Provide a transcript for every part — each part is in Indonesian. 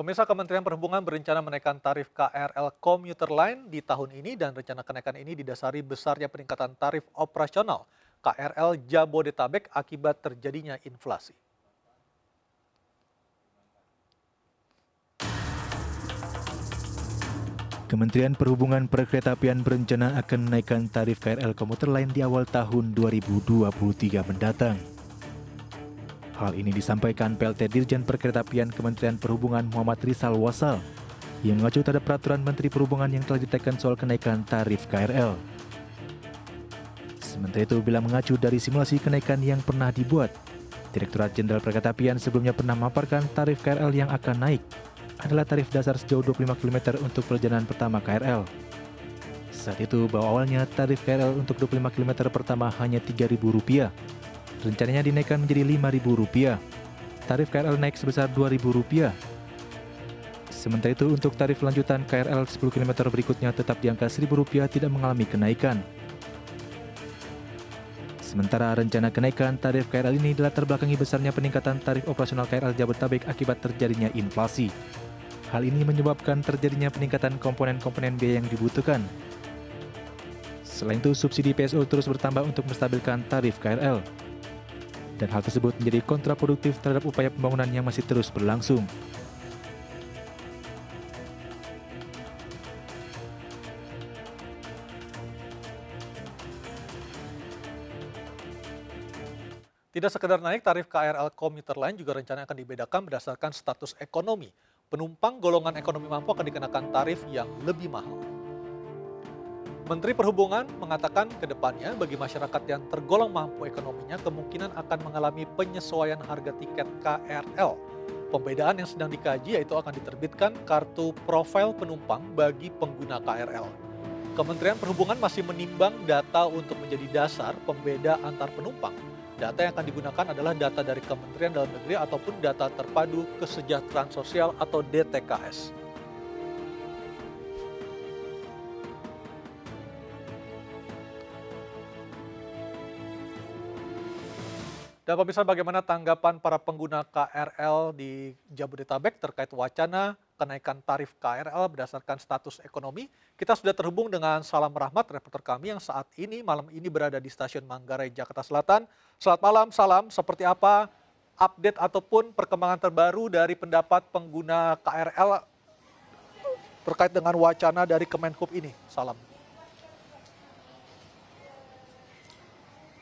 Pemirsa, Kementerian Perhubungan berencana menaikkan tarif KRL Komuter Line di tahun ini dan rencana kenaikan ini didasari besarnya peningkatan tarif operasional KRL Jabodetabek akibat terjadinya inflasi. Kementerian Perhubungan Perkeretaapian berencana akan menaikkan tarif KRL Komuter Line di awal tahun 2023 mendatang. Hal ini disampaikan PLT Dirjen Perkeretaapian Kementerian Perhubungan Muhammad Rizal Wasal yang mengacu terhadap peraturan Menteri Perhubungan yang telah ditekan soal kenaikan tarif KRL. Sementara itu, bila mengacu dari simulasi kenaikan yang pernah dibuat, Direktorat Jenderal Perkeretaapian sebelumnya pernah memaparkan tarif KRL yang akan naik adalah tarif dasar sejauh 25 km untuk perjalanan pertama KRL. Saat itu, bahwa awalnya tarif KRL untuk 25 km pertama hanya Rp3.000. Rencananya dinaikkan menjadi Rp5.000. Tarif KRL naik sebesar Rp2.000. Sementara itu, untuk tarif lanjutan KRL 10 km berikutnya tetap di angka Rp1.000 tidak mengalami kenaikan. Sementara rencana kenaikan tarif KRL ini dilatar belakangi besarnya peningkatan tarif operasional KRL Jabodetabek akibat terjadinya inflasi. Hal ini menyebabkan terjadinya peningkatan komponen-komponen biaya yang dibutuhkan. Selain itu, subsidi PSO terus bertambah untuk menstabilkan tarif KRL. Dan hal tersebut menjadi kontraproduktif terhadap upaya pembangunan yang masih terus berlangsung. Tidak sekedar naik, tarif KRL Komuter Line juga rencana akan dibedakan berdasarkan status ekonomi. Penumpang golongan ekonomi mampu akan dikenakan tarif yang lebih mahal. Menteri Perhubungan mengatakan ke depannya bagi masyarakat yang tergolong mampu ekonominya kemungkinan akan mengalami penyesuaian harga tiket KRL. Pembedaan yang sedang dikaji yaitu akan diterbitkan kartu profil penumpang bagi pengguna KRL. Kementerian Perhubungan masih menimbang data untuk menjadi dasar pembeda antar penumpang. Data yang akan digunakan adalah data dari Kementerian Dalam Negeri ataupun data terpadu kesejahteraan sosial atau DTKS. Dan pemirsa, bagaimana tanggapan para pengguna KRL di Jabodetabek terkait wacana kenaikan tarif KRL berdasarkan status ekonomi? Kita sudah terhubung dengan Salam Rahmat, reporter kami yang saat ini malam ini berada di Stasiun Manggarai, Jakarta Selatan. Selamat malam, Salam. Seperti apa update ataupun perkembangan terbaru dari pendapat pengguna KRL terkait dengan wacana dari Kemenhub ini? Salam.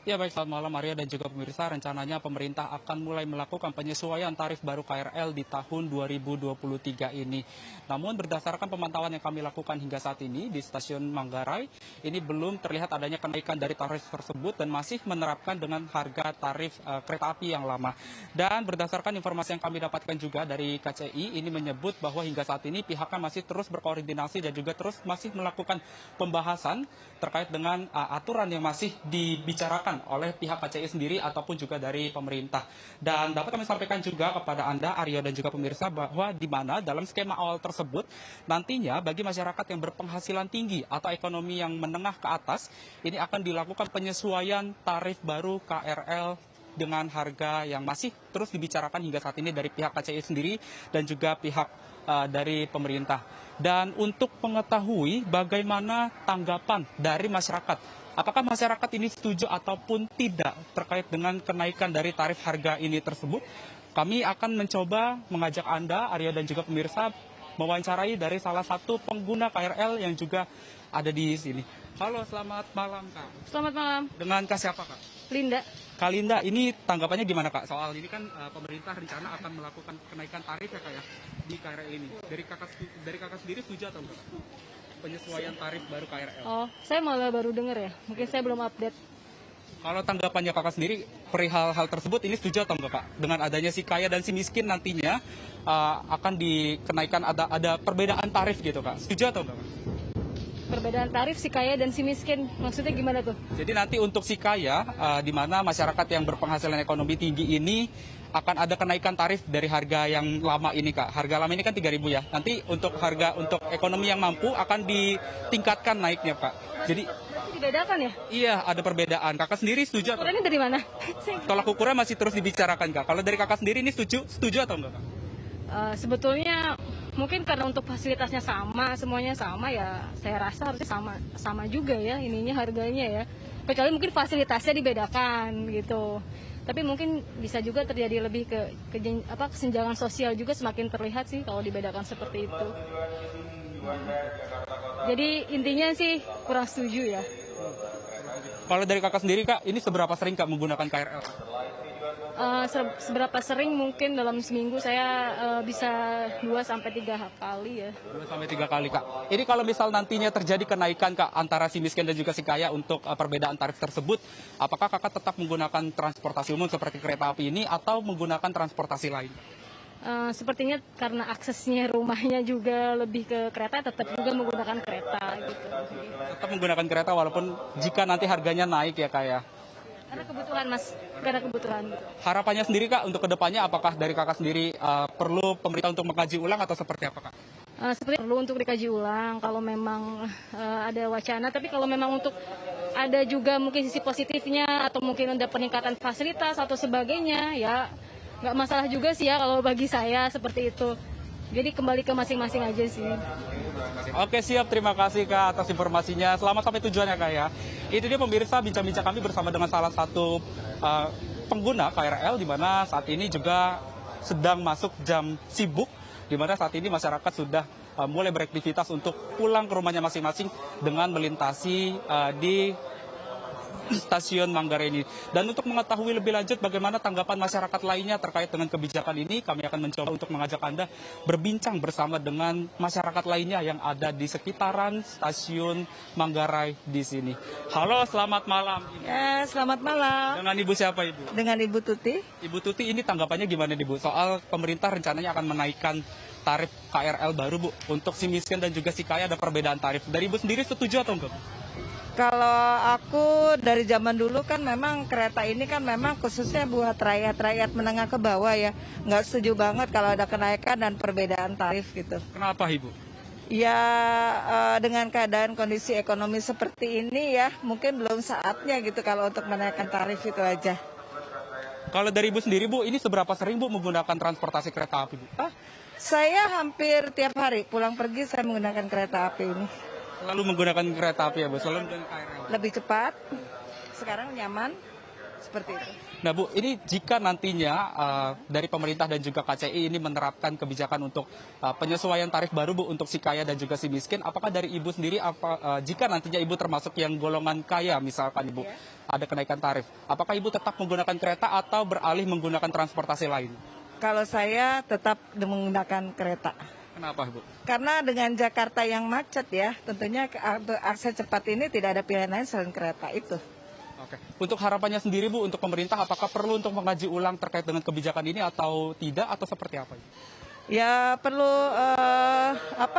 Ya baik, selamat malam Arya dan juga pemirsa. Rencananya pemerintah akan mulai melakukan penyesuaian tarif baru KRL di tahun 2023 ini. Namun berdasarkan pemantauan yang kami lakukan hingga saat ini di Stasiun Manggarai, ini belum terlihat adanya kenaikan dari tarif tersebut dan masih menerapkan dengan harga tarif kereta api yang lama. Dan berdasarkan informasi yang kami dapatkan juga dari KCI, ini menyebut bahwa hingga saat ini pihaknya masih terus berkoordinasi dan juga terus masih melakukan pembahasan terkait dengan aturan yang masih dibicarakan oleh pihak KCI sendiri ataupun juga dari pemerintah. Dan dapat kami sampaikan juga kepada Anda, Arya dan juga pemirsa, bahwa di mana dalam skema awal tersebut nantinya bagi masyarakat yang berpenghasilan tinggi atau ekonomi yang menengah ke atas, ini akan dilakukan penyesuaian tarif baru KRL dengan harga yang masih terus dibicarakan hingga saat ini dari pihak KCI sendiri dan juga pihak dari pemerintah. Dan untuk mengetahui bagaimana tanggapan dari masyarakat, apakah masyarakat ini setuju ataupun tidak terkait dengan kenaikan dari tarif harga ini tersebut, kami akan mencoba mengajak Anda, Arya dan juga pemirsa, mewawancarai dari salah satu pengguna KRL yang juga ada di sini. Halo, selamat malam Kak. Selamat malam. Dengan Kak siapa Kak? Linda. Kak Linda, ini tanggapannya gimana Kak? Soal ini kan pemerintah rencana akan melakukan kenaikan tarif ya Kak ya di KRL ini. Dari kakak sendiri setuju atau enggak? Penyesuaian tarif baru KRL. Oh, saya malah baru dengar ya. Mungkin saya belum update. Kalau tanggapannya kakak sendiri perihal hal tersebut, ini setuju atau enggak Kak? Dengan adanya si kaya dan si miskin nantinya akan dikenaikan, ada perbedaan tarif gitu Kak. Setuju atau enggak Kak? Perbedaan tarif si kaya dan si miskin, maksudnya gimana tuh? Jadi nanti untuk si kaya, di mana masyarakat yang berpenghasilan ekonomi tinggi ini akan ada kenaikan tarif dari harga yang lama ini Kak. Harga lama ini kan 3.000 ya. Nanti untuk harga untuk ekonomi yang mampu akan ditingkatkan naiknya Kak. Jadi dibedakan ya? Iya, ada perbedaan. Kakak sendiri setuju atau? Ukurannya dari mana? Tolak ukurnya masih terus dibicarakan Kak. Kalau dari kakak sendiri ini setuju atau enggak Kak? Sebetulnya mungkin karena untuk fasilitasnya sama, semuanya sama ya, saya rasa harusnya sama juga ya ininya harganya ya. Kecuali mungkin fasilitasnya dibedakan gitu. Tapi mungkin bisa juga terjadi lebih kesenjangan sosial juga semakin terlihat sih kalau dibedakan seperti itu. Jadi intinya sih kurang setuju ya. Kalau dari kakak sendiri kak, ini seberapa sering kak menggunakan KRL? Seberapa sering mungkin dalam seminggu saya bisa 2 sampai 3 kali ya. 2 sampai 3 kali kak. Ini kalau misal nantinya terjadi kenaikan kak antara si miskin dan juga si kaya untuk perbedaan tarif tersebut, apakah kakak tetap menggunakan transportasi umum seperti kereta api ini atau menggunakan transportasi lain? Sepertinya karena aksesnya rumahnya juga lebih ke kereta, tetap juga menggunakan kereta gitu. Tetap menggunakan kereta walaupun jika nanti harganya naik ya kak ya. Karena kebutuhan mas, karena kebutuhan. Harapannya sendiri kak untuk kedepannya apakah dari kakak sendiri perlu pemerintah untuk mengkaji ulang atau seperti apa kak? Seperti perlu untuk dikaji ulang kalau memang ada wacana, tapi kalau memang untuk ada juga mungkin sisi positifnya atau mungkin ada peningkatan fasilitas atau sebagainya ya nggak masalah juga sih ya kalau bagi saya seperti itu. Jadi kembali ke masing-masing aja sih. Oke siap, terima kasih Kak atas informasinya. Selamat sampai tujuan ya Kak ya. Itu dia pemirsa bincang-bincang kami bersama dengan salah satu pengguna KRL di mana saat ini juga sedang masuk jam sibuk, di mana saat ini masyarakat sudah mulai beraktivitas untuk pulang ke rumahnya masing-masing dengan melintasi di stasiun Manggarai ini. Dan untuk mengetahui lebih lanjut bagaimana tanggapan masyarakat lainnya terkait dengan kebijakan ini, kami akan mencoba untuk mengajak Anda berbincang bersama dengan masyarakat lainnya yang ada di sekitaran stasiun Manggarai di sini. Halo, selamat malam. Ya, selamat malam. Dengan Ibu siapa Ibu? Dengan Ibu Tuti. Ibu Tuti, ini tanggapannya gimana Ibu? Soal pemerintah rencananya akan menaikkan tarif KRL baru Bu. Untuk si miskin dan juga si kaya ada perbedaan tarif. Dari Ibu sendiri setuju atau enggak? Kalau aku dari zaman dulu kan memang kereta ini kan memang khususnya buat rakyat-rakyat menengah ke bawah ya. Nggak setuju banget kalau ada kenaikan dan perbedaan tarif gitu. Kenapa Ibu? Ya dengan keadaan kondisi ekonomi seperti ini ya mungkin belum saatnya gitu kalau untuk menaikkan tarif itu aja. Kalau dari Ibu sendiri Bu, ini seberapa sering Bu menggunakan transportasi kereta api Bu? Saya hampir tiap hari pulang pergi saya menggunakan kereta api ini. Selalu menggunakan kereta api ya Bu, selalu menggunakan KRL. Lebih cepat, sekarang nyaman, seperti itu. Nah Bu, ini jika nantinya dari pemerintah dan juga KCI ini menerapkan kebijakan untuk penyesuaian tarif baru Bu untuk si kaya dan juga si miskin, apakah dari Ibu sendiri, jika nantinya Ibu termasuk yang golongan kaya misalkan Ibu, ada kenaikan tarif, apakah Ibu tetap menggunakan kereta atau beralih menggunakan transportasi lain? Kalau saya tetap menggunakan kereta. Kenapa Bu? Karena dengan Jakarta yang macet ya, tentunya akses cepat ini tidak ada pilihan lain selain kereta itu. Oke. Untuk harapannya sendiri Bu, untuk pemerintah apakah perlu untuk mengkaji ulang terkait dengan kebijakan ini atau tidak atau seperti apa? Ya perlu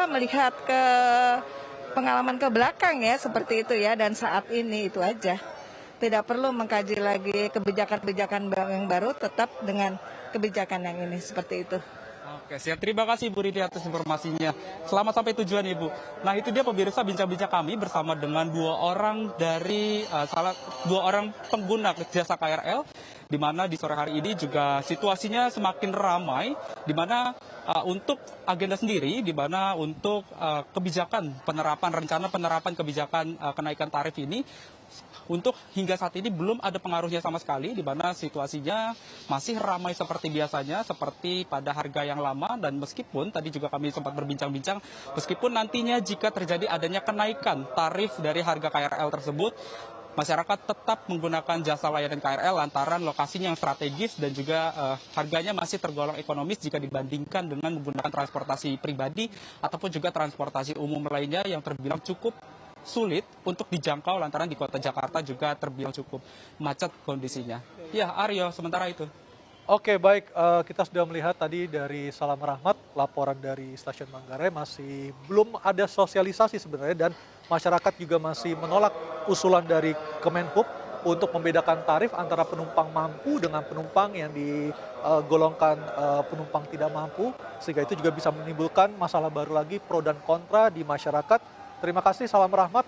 melihat ke pengalaman ke belakang ya seperti itu ya dan saat ini itu aja. Tidak perlu mengkaji lagi kebijakan-kebijakan yang baru, tetap dengan kebijakan yang ini seperti itu. Oke, siap. Terima kasih Bu Ridi atas informasinya. Selamat sampai tujuan Ibu. Nah itu dia pemirsa bincang-bincang kami bersama dengan dua orang pengguna jasa KRL, di mana di sore hari ini juga situasinya semakin ramai, di mana untuk agenda sendiri, di mana untuk kebijakan rencana penerapan kebijakan kenaikan tarif ini, untuk hingga saat ini belum ada pengaruhnya sama sekali, di mana situasinya masih ramai seperti biasanya, seperti pada harga yang lama. Dan meskipun tadi juga kami sempat berbincang-bincang, meskipun nantinya jika terjadi adanya kenaikan tarif dari harga KRL tersebut, masyarakat tetap menggunakan jasa layanan KRL lantaran lokasinya yang strategis dan juga harganya masih tergolong ekonomis jika dibandingkan dengan menggunakan transportasi pribadi ataupun juga transportasi umum lainnya yang terbilang cukup sulit untuk dijangkau lantaran di kota Jakarta juga terbilang cukup macet kondisinya. Ya, Aryo, sementara itu. Oke, baik. Kita sudah melihat tadi dari Salam Rahmat, laporan dari stasiun Manggarai masih belum ada sosialisasi sebenarnya dan masyarakat juga masih menolak usulan dari Kemenhub untuk membedakan tarif antara penumpang mampu dengan penumpang yang digolongkan penumpang tidak mampu, sehingga itu juga bisa menimbulkan masalah baru lagi, pro dan kontra di masyarakat. Terima kasih Salam Rahmat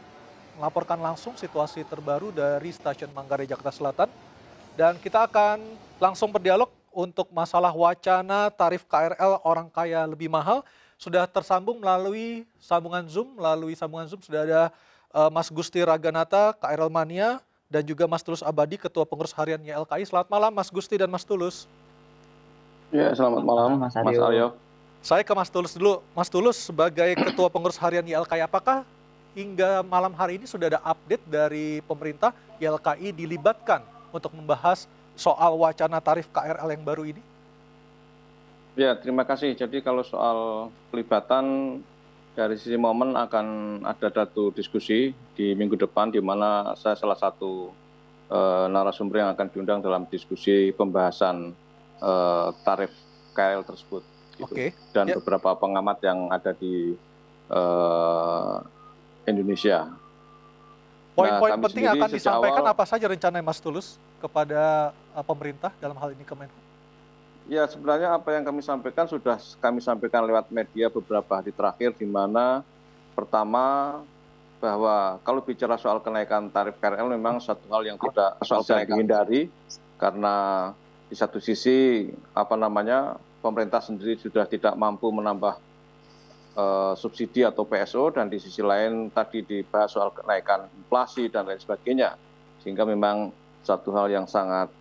melaporkan langsung situasi terbaru dari stasiun Manggarai Jakarta Selatan. Dan kita akan langsung berdialog untuk masalah wacana tarif KRL orang kaya lebih mahal sudah tersambung melalui sambungan Zoom. Melalui sambungan Zoom sudah ada Mas Gusti Raganata, KRL Mania, dan juga Mas Tulus Abadi, Ketua Pengurus Harian YLKI. Selamat malam Mas Gusti dan Mas Tulus. Ya, selamat malam Mas Mas Aryo. Aryo. Saya ke Mas Tulus dulu. Mas Tulus, sebagai Ketua Pengurus Harian YLKI, apakah hingga malam hari ini sudah ada update dari pemerintah YLKI dilibatkan untuk membahas soal wacana tarif KRL yang baru ini? Ya, terima kasih. Jadi kalau soal pelibatan dari sisi momen akan ada satu diskusi di minggu depan di mana saya salah satu narasumber yang akan diundang dalam diskusi pembahasan tarif KRL tersebut. Gitu. Oke. Dan Ya. beberapa pengamat yang ada di Indonesia. Poin-poin kami penting sendiri akan sejak disampaikan awal- apa saja rencananya Mas Tulus kepada pemerintah dalam hal ini Kemenhub? Ya, sebenarnya apa yang kami sampaikan sudah kami sampaikan lewat media beberapa hari terakhir, di mana pertama bahwa kalau bicara soal kenaikan tarif KRL memang satu hal yang tidak bisa dihindari, karena di satu sisi pemerintah sendiri sudah tidak mampu menambah subsidi atau PSO, dan di sisi lain tadi dibahas soal kenaikan inflasi dan lain sebagainya, sehingga memang satu hal yang sangat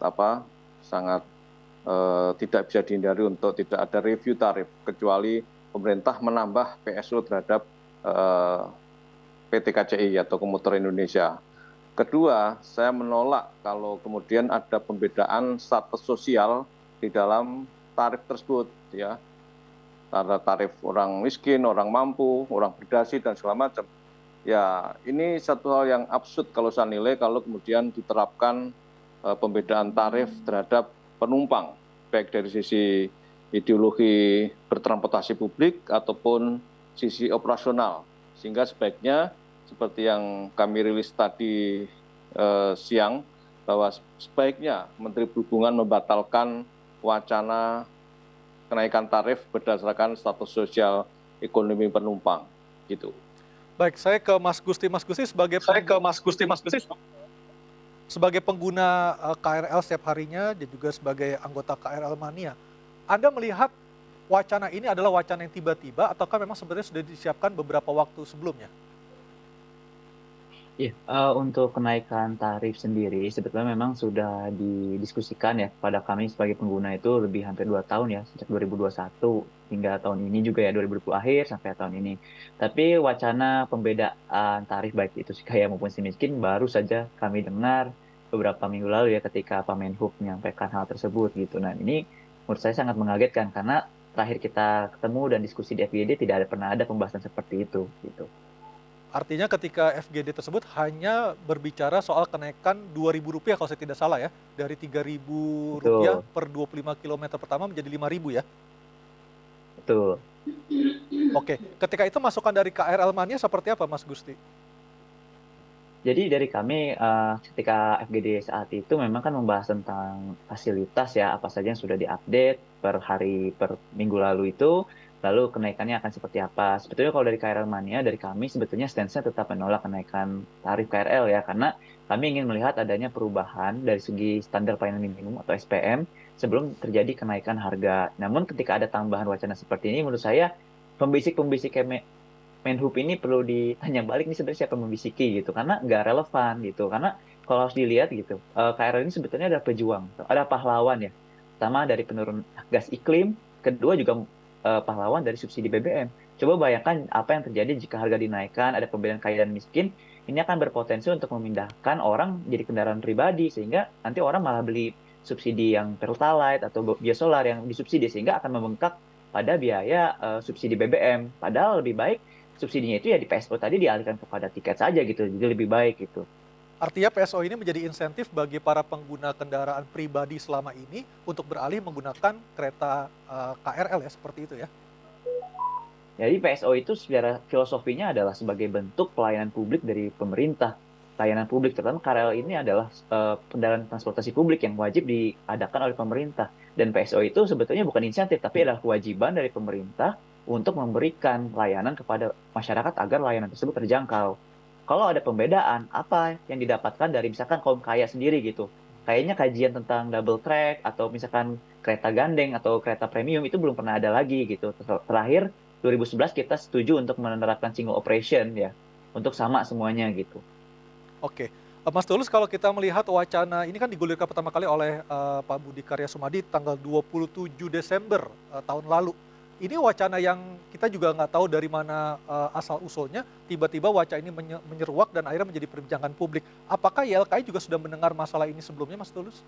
tidak bisa dihindari untuk tidak ada review tarif, kecuali pemerintah menambah PSO terhadap PT KCI atau Komuter Indonesia. Kedua, saya menolak kalau kemudian ada pembedaan status sosial di dalam tarif tersebut, ya. Tarif orang miskin, orang mampu, orang berdasi, dan segala macam. Ya, ini satu hal yang absurd kalau saya nilai kalau kemudian diterapkan pembedaan tarif terhadap penumpang, baik dari sisi ideologi bertransportasi publik ataupun sisi operasional. Sehingga sebaiknya seperti yang kami rilis tadi siang, bahwa sebaiknya Menteri Perhubungan membatalkan wacana kenaikan tarif berdasarkan status sosial ekonomi penumpang. Gitu. Baik, saya ke Mas Gusti. Mas Gusti sebagai pengguna KRL setiap harinya dan juga sebagai anggota KRL Mania, Anda melihat wacana ini adalah wacana yang tiba-tiba ataukah memang sebenarnya sudah disiapkan beberapa waktu sebelumnya? Iya, untuk kenaikan tarif sendiri sebetulnya memang sudah didiskusikan ya pada kami sebagai pengguna itu lebih hampir 2 tahun ya, sejak 2021 hingga tahun ini juga ya, 2020 akhir sampai tahun ini. Tapi wacana pembedaan tarif baik itu si kaya maupun si miskin baru saja kami dengar beberapa minggu lalu ya ketika Pak Menhub menyampaikan hal tersebut gitu. Nah, ini menurut saya sangat mengagetkan karena terakhir kita ketemu dan diskusi di FGD tidak pernah ada pembahasan seperti itu gitu. Artinya ketika FGD tersebut hanya berbicara soal kenaikan Rp2.000 kalau saya tidak salah ya, dari Rp3.000 Betul. per 25 km pertama menjadi Rp5.000 ya. Betul. Oke, ketika itu masukan dari KRL Mania seperti apa Mas Gusti? Jadi dari kami ketika FGD saat itu memang kan membahas tentang fasilitas ya, apa saja yang sudah diupdate per minggu lalu itu, lalu kenaikannya akan seperti apa. Sebetulnya kalau dari KRL Mania, dari kami sebetulnya stance-nya tetap menolak kenaikan tarif KRL ya, karena kami ingin melihat adanya perubahan dari segi standar pelayanan minimum atau SPM sebelum terjadi kenaikan harga. Namun ketika ada tambahan wacana seperti ini, menurut saya pembisik-pembisik Menhub ini perlu ditanya balik nih sebenarnya siapa yang membisiki gitu, karena nggak relevan gitu. Karena kalau harus dilihat gitu, KRL ini sebetulnya ada pejuang, ada pahlawan ya. Pertama dari penurun gas iklim, kedua juga pahlawan dari subsidi BBM. Coba bayangkan apa yang terjadi jika harga dinaikkan, ada pembedaan kaya dan miskin, ini akan berpotensi untuk memindahkan orang jadi kendaraan pribadi, sehingga nanti orang malah beli subsidi yang Pertalite atau biosolar yang disubsidi, sehingga akan membengkak pada biaya subsidi BBM. Padahal lebih baik subsidinya itu ya di PSO tadi dialihkan kepada tiket saja gitu, jadi lebih baik gitu. Artinya PSO ini menjadi insentif bagi para pengguna kendaraan pribadi selama ini untuk beralih menggunakan kereta KRL ya, seperti itu ya? Jadi PSO itu secara filosofinya adalah sebagai bentuk pelayanan publik dari pemerintah. Pelayanan publik, terutama KRL ini adalah kendaraan transportasi publik yang wajib diadakan oleh pemerintah. Dan PSO itu sebetulnya bukan insentif, tapi adalah kewajiban dari pemerintah untuk memberikan layanan kepada masyarakat agar layanan tersebut terjangkau. Kalau ada pembedaan, apa yang didapatkan dari misalkan kaum kaya sendiri gitu. Kayaknya kajian tentang double track atau misalkan kereta gandeng atau kereta premium itu belum pernah ada lagi gitu. Terakhir 2011 kita setuju untuk menerapkan single operation ya, untuk sama semuanya gitu. Oke. Mas Tulus, kalau kita melihat wacana ini kan digulirkan pertama kali oleh Pak Budi Karya Sumadi tanggal 27 Desember tahun lalu. Ini wacana yang kita juga nggak tahu dari mana asal-usulnya, tiba-tiba wacana ini menyeruak dan akhirnya menjadi perbincangan publik. Apakah YLKI juga sudah mendengar masalah ini sebelumnya, Mas Tulus?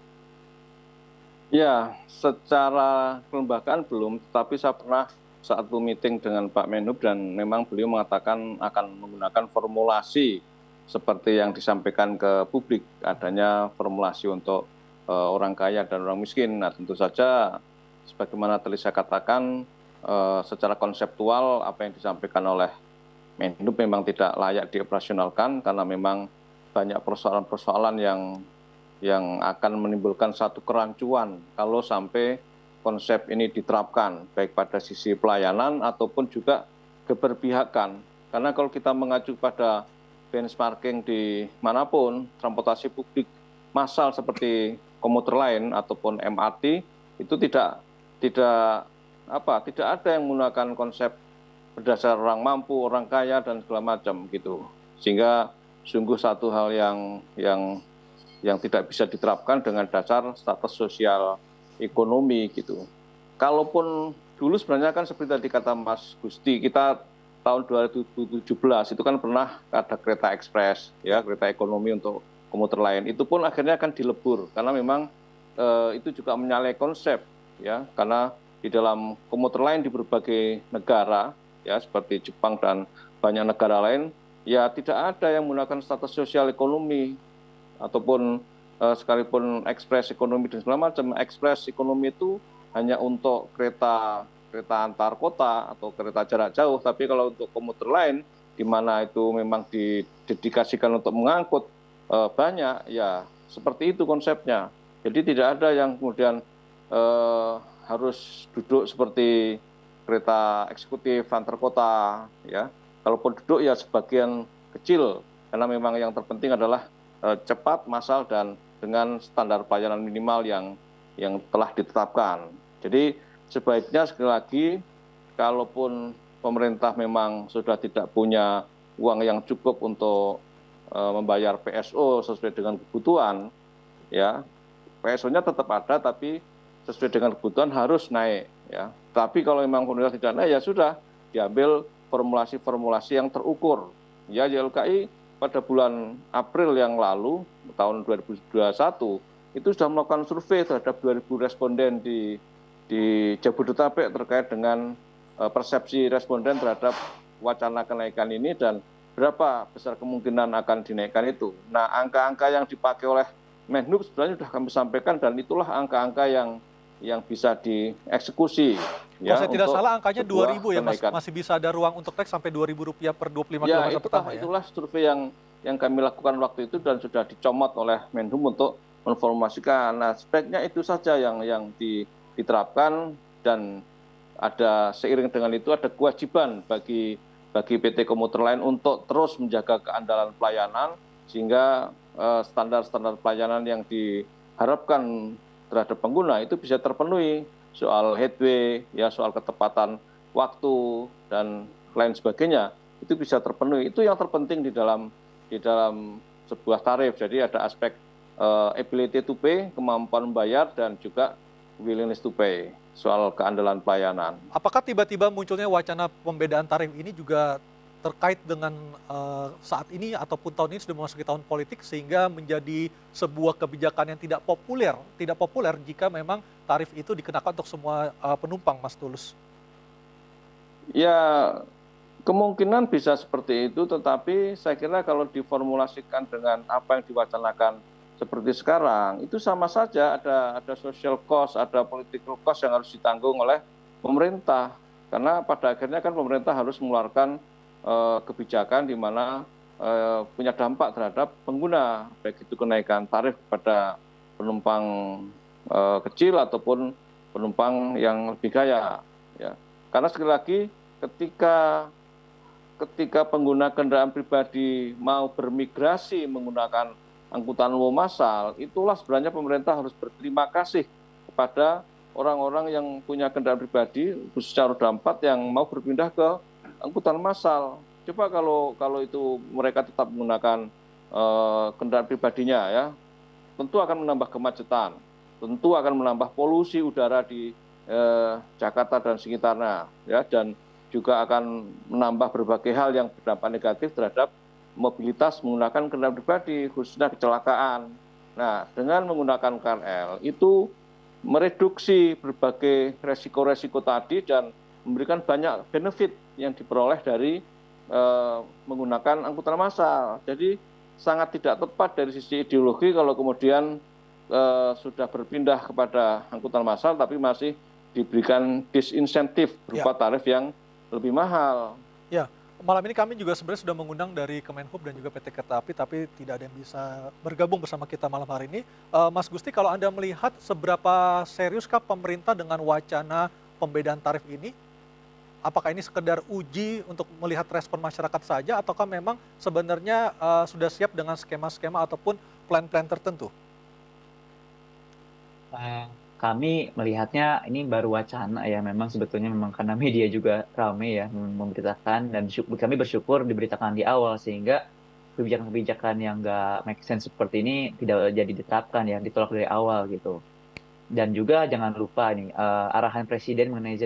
Ya, secara kelembagaan belum, tetapi saya pernah saat meeting dengan Pak Menhub dan memang beliau mengatakan akan menggunakan formulasi seperti yang disampaikan ke publik, adanya formulasi untuk orang kaya dan orang miskin. Nah, tentu saja sebagaimana tadi saya katakan, secara konseptual apa yang disampaikan oleh Menhub memang tidak layak dioperasionalkan karena memang banyak persoalan-persoalan yang akan menimbulkan satu kerancuan kalau sampai konsep ini diterapkan, baik pada sisi pelayanan ataupun juga keberpihakan. Karena kalau kita mengacu pada benchmarking di manapun, transportasi publik massal seperti komuter lain ataupun MRT itu tidak ada yang menggunakan konsep berdasar orang mampu, orang kaya dan segala macam gitu. Sehingga sungguh satu hal yang tidak bisa diterapkan dengan dasar status sosial ekonomi gitu. Kalaupun dulu sebenarnya kan seperti tadi kata Mas Gusti, kita tahun 2017 itu kan pernah ada kereta ekspres, ya kereta ekonomi untuk komuter lain. Itu pun akhirnya akan dilebur karena memang itu juga menyalahi konsep, ya karena di dalam komuter lain di berbagai negara, ya seperti Jepang dan banyak negara lain, ya tidak ada yang menggunakan status sosial ekonomi ataupun sekalipun ekspres ekonomi dan segala macam. Ekspres ekonomi itu hanya untuk kereta antar kota atau kereta jarak jauh, tapi kalau untuk komuter lain di mana itu memang didedikasikan untuk mengangkut banyak, ya seperti itu konsepnya. Jadi tidak ada yang kemudian harus duduk seperti kereta eksekutif antar kota, ya. Kalaupun duduk ya sebagian kecil, karena memang yang terpenting adalah cepat, massal, dan dengan standar pelayanan minimal yang telah ditetapkan. Jadi sebaiknya sekali lagi, kalaupun pemerintah memang sudah tidak punya uang yang cukup untuk membayar PSO sesuai dengan kebutuhan, ya PSO-nya tetap ada, tapi sesuai dengan kebutuhan harus naik. Ya. Tapi kalau memang pemerintah tidak naik, ya sudah diambil formulasi-formulasi yang terukur. Ya, YLKI pada bulan April yang lalu, tahun 2021, itu sudah melakukan survei terhadap 2.000 responden di Jabodetabek terkait dengan persepsi responden terhadap wacana kenaikan ini dan berapa besar kemungkinan akan dinaikkan itu. Nah, angka-angka yang dipakai oleh Menhub sebenarnya sudah kami sampaikan dan itulah angka-angka yang bisa dieksekusi. Kalau saya tidak salah angkanya 2.000 ya, Mas, masih bisa ada ruang untuk naik sampai Rp2.000 per 25 km pertama ya? Itulah survei yang kami lakukan waktu itu dan sudah dicomot oleh Menhub untuk menformasikan. Nah, speknya itu saja yang diterapkan dan ada seiring dengan itu ada kewajiban bagi PT Komuter Lain untuk terus menjaga keandalan pelayanan sehingga standar-standar pelayanan yang diharapkan terhadap pengguna itu bisa terpenuhi, soal headway, ya soal ketepatan waktu dan lain sebagainya itu bisa terpenuhi. Itu yang terpenting di dalam sebuah tarif. Jadi ada aspek ability to pay, kemampuan membayar, dan juga willingness to pay, soal keandalan pelayanan. Apakah tiba-tiba munculnya wacana pembedaan tarif ini juga terkait dengan saat ini ataupun tahun ini sudah memasuki tahun politik sehingga menjadi sebuah kebijakan yang tidak populer jika memang tarif itu dikenakan untuk semua penumpang, Mas Tulus? Ya, kemungkinan bisa seperti itu, tetapi saya kira kalau diformulasikan dengan apa yang diwacanakan seperti sekarang, itu sama saja ada social cost, ada political cost yang harus ditanggung oleh pemerintah. Karena pada akhirnya kan pemerintah harus mengeluarkan kebijakan di mana punya dampak terhadap pengguna, baik itu kenaikan tarif pada penumpang kecil ataupun penumpang yang lebih kaya. Ya. Karena sekali lagi ketika pengguna kendaraan pribadi mau bermigrasi menggunakan angkutan umum massal, itulah sebenarnya pemerintah harus berterima kasih kepada orang-orang yang punya kendaraan pribadi, khususnya roda 4 yang mau berpindah ke angkutan massal. Coba kalau itu mereka tetap menggunakan kendaraan pribadinya ya, tentu akan menambah kemacetan, tentu akan menambah polusi udara di Jakarta dan sekitarnya, ya, dan juga akan menambah berbagai hal yang berdampak negatif terhadap mobilitas menggunakan kendaraan pribadi, khususnya kecelakaan. Nah, dengan menggunakan KRL itu mereduksi berbagai resiko-resiko tadi dan memberikan banyak benefit yang diperoleh dari menggunakan angkutan massal. Jadi sangat tidak tepat dari sisi ideologi kalau kemudian sudah berpindah kepada angkutan massal tapi masih diberikan disinsentif berupa tarif yang lebih mahal. Ya, malam ini kami juga sebenarnya sudah mengundang dari Kemenhub dan juga PT Kereta Api, tapi tidak ada yang bisa bergabung bersama kita malam hari ini. Mas Gusti, kalau Anda melihat seberapa seriuskah pemerintah dengan wacana pembedaan tarif ini? Apakah ini sekedar uji untuk melihat respon masyarakat saja, ataukah memang sebenarnya sudah siap dengan skema-skema ataupun plan-plan tertentu? Kami melihatnya ini baru wacana ya, memang sebetulnya memang karena media juga ramai ya memberitakan, dan kami bersyukur diberitakan di awal sehingga kebijakan-kebijakan yang nggak make sense seperti ini tidak jadi diterapkan ya, ditolak dari awal gitu. Dan juga jangan lupa nih arahan Presiden mengenai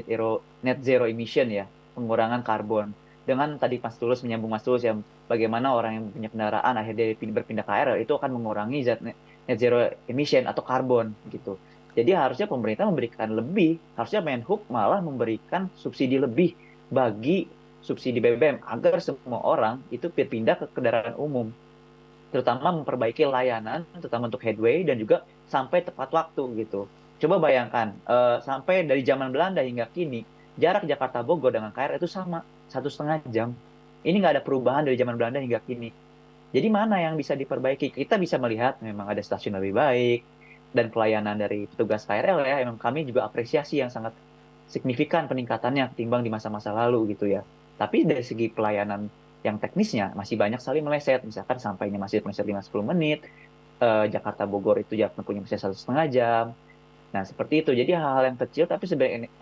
net zero emission ya, pengurangan karbon. Dengan tadi Mas Tulus menyambung Mas Tulus yang bagaimana orang yang punya kendaraan akhirnya berpindah ke KRL itu akan mengurangi net zero emission atau karbon gitu. Jadi harusnya pemerintah memberikan lebih, harusnya Menhub malah memberikan subsidi lebih bagi subsidi BBM agar semua orang itu berpindah ke kendaraan umum, terutama memperbaiki layanan, terutama untuk headway dan juga sampai tepat waktu gitu. Coba bayangkan, sampai dari zaman Belanda hingga kini, jarak Jakarta Bogor dengan KRL itu sama, 1,5 jam. Ini nggak ada perubahan dari zaman Belanda hingga kini. Jadi mana yang bisa diperbaiki? Kita bisa melihat memang ada stasiun lebih baik, dan pelayanan dari petugas KRL ya, memang kami juga apresiasi yang sangat signifikan peningkatannya ketimbang di masa-masa lalu gitu ya. Tapi dari segi pelayanan yang teknisnya masih banyak sekali meleset, misalkan sampainya masih meleset 5-10 menit, Jakarta Bogor itu jarak tempuhnya masih 1,5 jam. Nah, seperti itu. Jadi hal-hal yang kecil tapi sebenarnya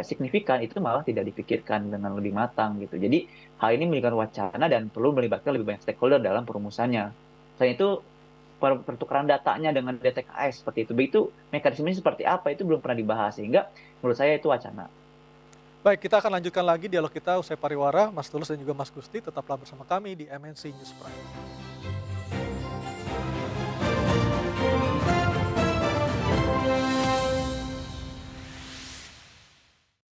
signifikan itu malah tidak dipikirkan dengan lebih matang gitu. Jadi hal ini memberikan wacana dan perlu melibatkan lebih banyak stakeholder dalam perumusannya. Selain itu, pertukaran datanya dengan DTKS seperti itu. Begitu mekanismenya seperti apa itu belum pernah dibahas, sehingga menurut saya itu wacana. Baik, kita akan lanjutkan lagi dialog kita usai pariwara. Mas Tulus dan juga Mas Gusti, tetaplah bersama kami di MNC News Prime.